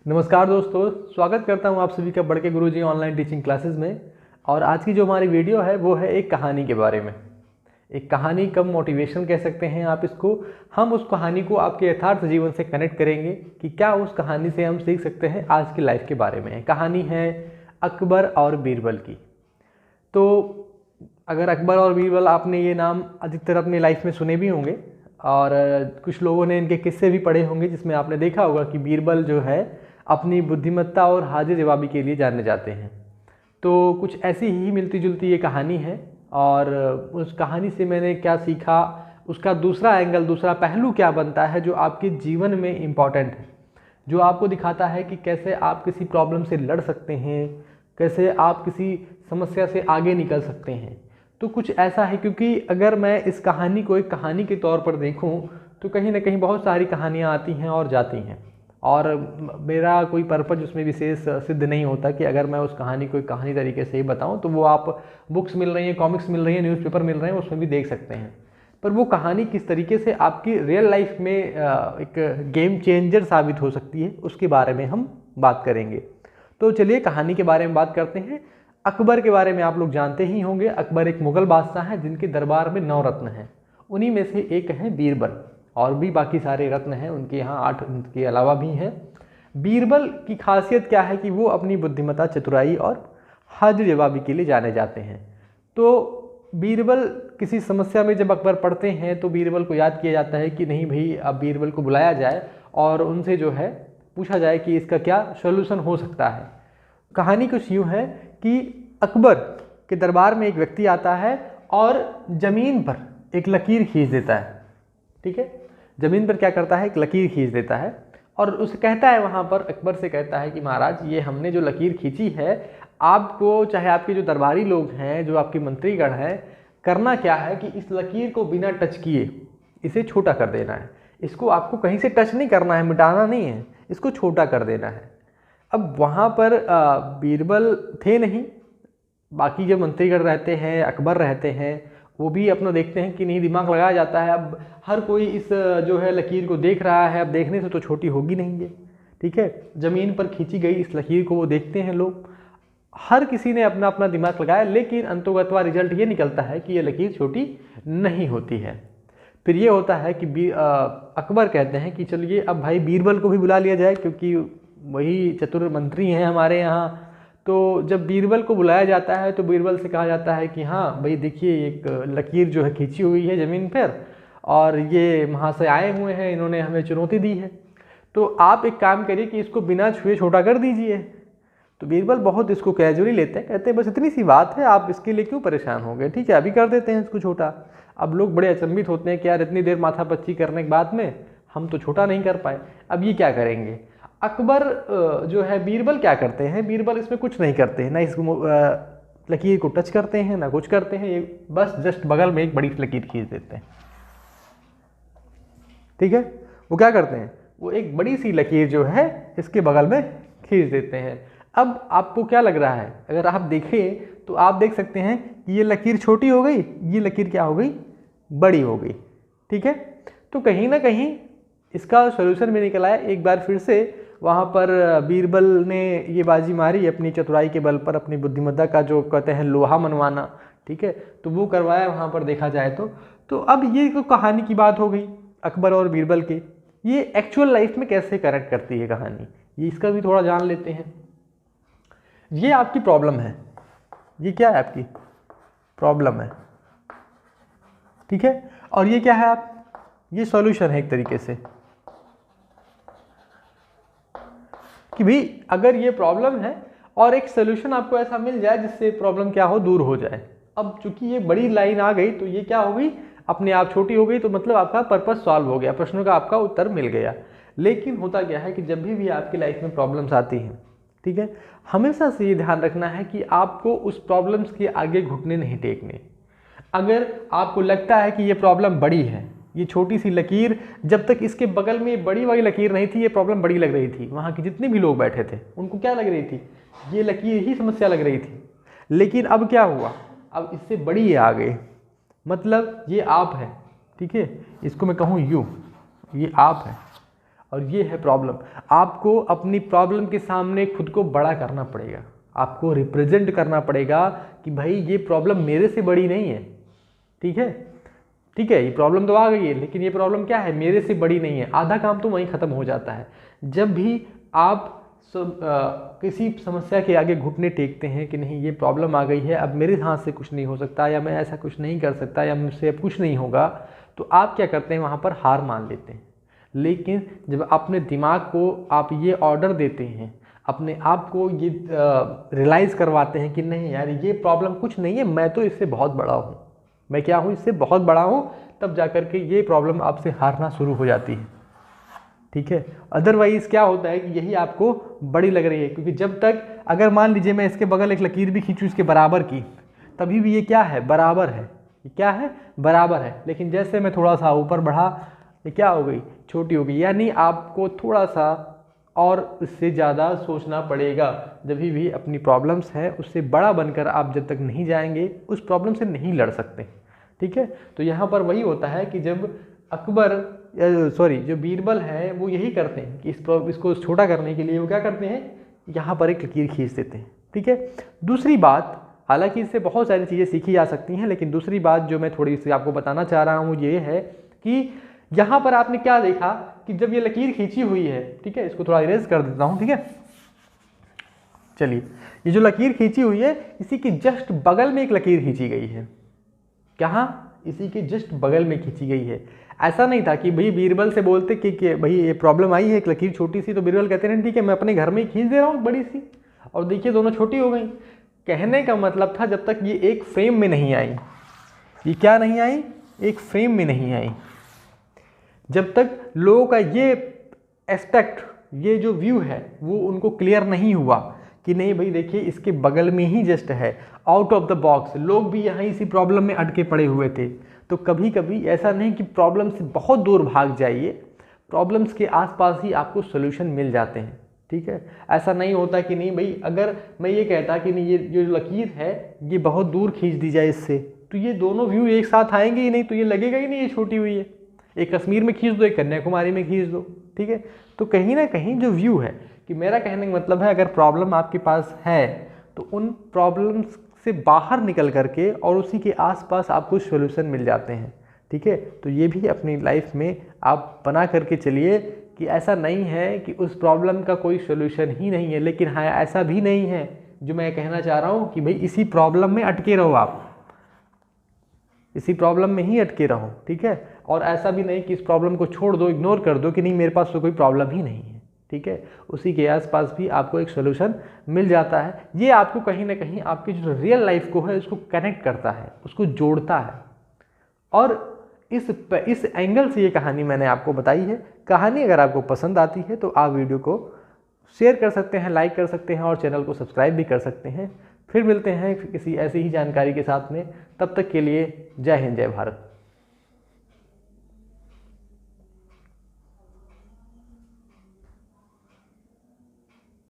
नमस्कार दोस्तों, स्वागत करता हूं आप सभी का बड़के गुरुजी ऑनलाइन टीचिंग क्लासेस में। और आज की जो हमारी वीडियो है वो है एक कहानी के बारे में। एक कहानी कम मोटिवेशन कह सकते हैं आप इसको। हम उस कहानी को आपके यथार्थ जीवन से कनेक्ट करेंगे कि क्या उस कहानी से हम सीख सकते हैं आज की लाइफ के बारे में। कहानी है अकबर और बीरबल की। तो अगर अकबर और बीरबल आपने ये नाम अधिकतर अपनी लाइफ में सुने भी होंगे और कुछ लोगों ने इनके किस्से भी पढ़े होंगे, जिसमें आपने देखा होगा कि बीरबल जो है अपनी बुद्धिमत्ता और हाजिर जवाबी के लिए जाने जाते हैं। तो कुछ ऐसी ही मिलती जुलती ये कहानी है और उस कहानी से मैंने क्या सीखा, उसका दूसरा एंगल, दूसरा पहलू क्या बनता है जो आपके जीवन में इम्पॉर्टेंट है, जो आपको दिखाता है कि कैसे आप किसी प्रॉब्लम से लड़ सकते हैं, कैसे आप किसी समस्या से आगे निकल सकते हैं। तो कुछ ऐसा है, क्योंकि अगर मैं इस कहानी को एक कहानी के तौर पर देखूं तो कहीं ना कहीं बहुत सारी कहानियां आती हैं और जाती हैं, और मेरा कोई पर्पज उसमें विशेष सिद्ध नहीं होता कि अगर मैं उस कहानी को एक कहानी तरीके से ही बताऊं तो वो आप बुक्स मिल रही हैं, कॉमिक्स मिल रही हैं, न्यूज़पेपर मिल रहे हैं, उसमें भी देख सकते हैं। पर वो कहानी किस तरीके से आपकी रियल लाइफ में एक गेम चेंजर साबित हो सकती है, उसके बारे में हम बात करेंगे। तो चलिए कहानी के बारे में बात करते हैं। अकबर के बारे में आप लोग जानते ही होंगे। अकबर एक मुगल बादशाह हैं जिनके दरबार में 9 रत्न हैं। उन्हीं में से एक हैं बीरबल, और भी बाकी सारे रत्न हैं उनके यहाँ, 8 के अलावा भी हैं। बीरबल की खासियत क्या है कि वो अपनी बुद्धिमत्ता, चतुराई और हाजिर जवाबी के लिए जाने जाते हैं। तो बीरबल किसी समस्या में जब अकबर पढ़ते हैं तो बीरबल को याद किया जाता है कि नहीं भाई, अब बीरबल को बुलाया जाए और उनसे जो है पूछा जाए कि इसका क्या सॉल्यूशन हो सकता है। कहानी कुछ यूँ है कि अकबर के दरबार में एक व्यक्ति आता है और ज़मीन पर एक लकीर खींच देता है। ठीक है, ज़मीन पर क्या करता है, एक लकीर खींच देता है और उसे कहता है, वहाँ पर अकबर से कहता है कि महाराज, ये हमने जो लकीर खींची है, आपको, चाहे आपके जो दरबारी लोग हैं, जो आपके मंत्रीगण हैं, करना क्या है कि इस लकीर को बिना टच किए इसे छोटा कर देना है। इसको आपको कहीं से टच नहीं करना है, मिटाना नहीं है, इसको छोटा कर देना है। अब वहाँ पर बीरबल थे नहीं, बाकी जो मंत्रीगण रहते हैं, अकबर रहते हैं, वो भी अपना देखते हैं कि नहीं, दिमाग लगाया जाता है। अब हर कोई इस जो है लकीर को देख रहा है, अब देखने से तो छोटी होगी नहीं ये। ठीक है, ज़मीन पर खींची गई इस लकीर को वो देखते हैं लोग, हर किसी ने अपना अपना दिमाग लगाया, लेकिन अंतोगत्वा रिजल्ट ये निकलता है कि ये लकीर छोटी नहीं होती है। फिर ये होता है कि अकबर कहते हैं कि चलिए अब भाई बीरबल को भी बुला लिया जाए, क्योंकि वही चतुर मंत्री हैं हमारे यहाँ। तो जब बीरबल को बुलाया जाता है तो बीरबल से कहा जाता है कि हाँ भाई देखिए, एक लकीर जो है खींची हुई है ज़मीन पर और ये महाशय आए हुए हैं, इन्होंने हमें चुनौती दी है, तो आप एक काम करिए कि इसको बिना छुए छोटा कर दीजिए। तो बीरबल बहुत इसको कैजुअली लेते हैं, कहते हैं बस इतनी सी बात है, आप इसके लिए क्यों परेशान हो गए, ठीक है अभी कर देते हैं इसको छोटा। अब लोग बड़े अचंभित होते हैं कि यार इतनी देर माथापच्ची करने के बाद में हम तो छोटा नहीं कर पाए, अब ये क्या करेंगे। अकबर जो है, बीरबल क्या करते हैं, बीरबल इसमें कुछ नहीं करते हैं, ना इसको लकीर को टच करते हैं, ना कुछ करते हैं, ये बस जस्ट बगल में एक बड़ी लकीर खींच देते हैं। ठीक है, वो क्या करते हैं, वो एक बड़ी सी लकीर जो है इसके बगल में खींच देते हैं। अब आपको क्या लग रहा है, अगर आप देखें तो आप देख सकते हैं कि ये लकीर छोटी हो गई, ये लकीर क्या हो गई, बड़ी हो गई। ठीक है, तो कहीं ना कहीं इसका सॉल्यूशन भी निकल आया। एक बार फिर से वहाँ पर बीरबल ने ये बाजी मारी अपनी चतुराई के बल पर, अपनी बुद्धिमत्ता का जो कहते हैं लोहा मनवाना, ठीक है, तो वो करवाया वहाँ पर देखा जाए तो अब ये तो कहानी की बात हो गई अकबर और बीरबल की। ये एक्चुअल लाइफ में कैसे कनेक्ट करती है कहानी, ये इसका भी थोड़ा जान लेते हैं। ये आपकी प्रॉब्लम है, ये क्या है, आपकी प्रॉब्लम है। ठीक है, और ये क्या है, आप, ये सॉल्यूशन है एक तरीके से कि भाई अगर ये प्रॉब्लम है और एक सोल्यूशन आपको ऐसा मिल जाए जिससे प्रॉब्लम क्या हो, दूर हो जाए। अब चूंकि ये बड़ी लाइन आ गई तो ये क्या हो गई, अपने आप छोटी हो गई, तो मतलब आपका पर्पस सॉल्व हो गया, प्रश्नों का आपका उत्तर मिल गया। लेकिन होता क्या है कि जब भी आपकी लाइफ में प्रॉब्लम्स आती हैं, ठीक है, हमेशा से ये ध्यान रखना है कि आपको उस प्रॉब्लम्स के आगे घुटने नहीं टेकने। अगर आपको लगता है कि ये प्रॉब्लम बड़ी है, ये छोटी सी लकीर, जब तक इसके बगल में बड़ी वाली लकीर नहीं थी ये प्रॉब्लम बड़ी लग रही थी, वहाँ के जितने भी लोग बैठे थे उनको क्या लग रही थी, ये लकीर ही समस्या लग रही थी। लेकिन अब क्या हुआ, अब इससे बड़ी ये आ गई, मतलब ये आप है। ठीक है, इसको मैं कहूँ यूँ, ये आप है और ये है प्रॉब्लम। आपको अपनी प्रॉब्लम के सामने खुद को बड़ा करना पड़ेगा, आपको रिप्रेजेंट करना पड़ेगा कि भाई ये प्रॉब्लम मेरे से बड़ी नहीं है। ठीक है, ठीक है, ये प्रॉब्लम तो आ गई है, लेकिन ये प्रॉब्लम क्या है, मेरे से बड़ी नहीं है। आधा काम तो वहीं ख़त्म हो जाता है। जब भी आप किसी समस्या के आगे घुटने टेकते हैं कि नहीं ये प्रॉब्लम आ गई है, अब मेरे हाथ से कुछ नहीं हो सकता, या मैं ऐसा कुछ नहीं कर सकता, या मुझसे अब कुछ नहीं होगा, तो आप क्या करते हैं, वहाँ पर हार मान लेते हैं। लेकिन जब अपने दिमाग को आप ये ऑर्डर देते हैं, अपने आप को ये रियलाइज़ करवाते हैं कि नहीं यार ये प्रॉब्लम कुछ नहीं है, मैं तो इससे बहुत बड़ा हूँ, मैं क्या हूँ, इससे बहुत बड़ा हूँ, तब जा कर के ये प्रॉब्लम आपसे हारना शुरू हो जाती है। ठीक है, अदरवाइज़ क्या होता है कि यही आपको बड़ी लग रही है, क्योंकि जब तक, अगर मान लीजिए मैं इसके बगल एक लकीर भी खींचूँ इसके बराबर की, तभी भी ये क्या है, बराबर है, ये क्या है, बराबर है। लेकिन जैसे मैं थोड़ा सा ऊपर बढ़ा, ये क्या हो गई, छोटी हो गई। यानी आपको थोड़ा सा और इससे ज़्यादा सोचना पड़ेगा। जब भी अपनी प्रॉब्लम्स है उससे बड़ा बनकर आप जब तक नहीं जाएंगे, उस प्रॉब्लम से नहीं लड़ सकते। ठीक है, तो यहाँ पर वही होता है कि जब जो बीरबल है वो यही करते हैं कि इसको छोटा करने के लिए वो क्या करते हैं, यहाँ पर एक लकीर खींच देते हैं। ठीक है, दूसरी बात, हालांकि इससे बहुत सारी चीज़ें सीखी जा सकती हैं, लेकिन दूसरी बात जो मैं थोड़ी सी आपको बताना चाह रहा हूँ ये है कि यहाँ पर आपने क्या देखा कि जब ये लकीर खींची हुई है, ठीक है, इसको थोड़ा इरेज कर देता हूँ। ठीक है, चलिए, ये जो लकीर खींची हुई है इसी के जस्ट बगल में एक लकीर खींची गई है। कहाँ, इसी के जस्ट बगल में खींची गई है। ऐसा नहीं था कि भाई बीरबल से बोलते कि भाई ये प्रॉब्लम आई है, एक लकीर छोटी सी, तो बीरबल कहते हैं ठीक है मैं अपने घर में ही खींच दे रहा हूँ बड़ी सी, और देखिए दोनों छोटी हो गई। कहने का मतलब था जब तक ये एक फ्रेम में नहीं आई, ये क्या नहीं आई, एक फ्रेम में नहीं आई, जब तक लोगों का ये एस्पेक्ट, ये जो व्यू है वो उनको क्लियर नहीं हुआ कि नहीं भाई देखिए इसके बगल में ही जस्ट है, आउट ऑफ द बॉक्स। लोग भी यहाँ इसी प्रॉब्लम में अटके पड़े हुए थे। तो कभी कभी ऐसा नहीं कि प्रॉब्लम से बहुत दूर भाग जाइए, प्रॉब्लम्स के आसपास ही आपको सोल्यूशन मिल जाते हैं। ठीक है, ऐसा नहीं होता कि नहीं भाई अगर मैं ये कहता कि नहीं ये जो लकीर है ये बहुत दूर खींच दी जाए इससे, तो ये दोनों व्यू एक साथ आएंगे ही नहीं, तो ये लगेगा ही नहीं ये छोटी हुई है। एक कश्मीर में खींच दो, एक कन्याकुमारी में खींच दो। ठीक है, तो कहीं ना कहीं जो व्यू है, कि मेरा कहने का मतलब है अगर प्रॉब्लम आपके पास है तो उन प्रॉब्लम्स से बाहर निकल करके और उसी के आसपास आपको सॉल्यूशन मिल जाते हैं। ठीक है, तो ये भी अपनी लाइफ में आप बना करके चलिए कि ऐसा नहीं है कि उस प्रॉब्लम का कोई सॉल्यूशन ही नहीं है। लेकिन हाँ, ऐसा भी नहीं है जो मैं कहना चाह रहा हूँ कि भाई इसी प्रॉब्लम में अटके रहो, आप इसी प्रॉब्लम में ही अटके रहो। ठीक है, और ऐसा भी नहीं कि इस प्रॉब्लम को छोड़ दो, इग्नोर कर दो कि नहीं मेरे पास तो कोई प्रॉब्लम ही नहीं है। ठीक है, उसी के आसपास भी आपको एक सॉल्यूशन मिल जाता है। ये आपको कहीं ना कहीं आपकी जो रियल लाइफ को है उसको कनेक्ट करता है, उसको जोड़ता है। और इस एंगल से ये कहानी मैंने आपको बताई है। कहानी अगर आपको पसंद आती है तो आप वीडियो को शेयर कर सकते हैं, लाइक कर सकते हैं और चैनल को सब्सक्राइब भी कर सकते हैं। फिर मिलते हैं किसी ऐसी ही जानकारी के साथ में, तब तक के लिए जय हिंद, जय भारत।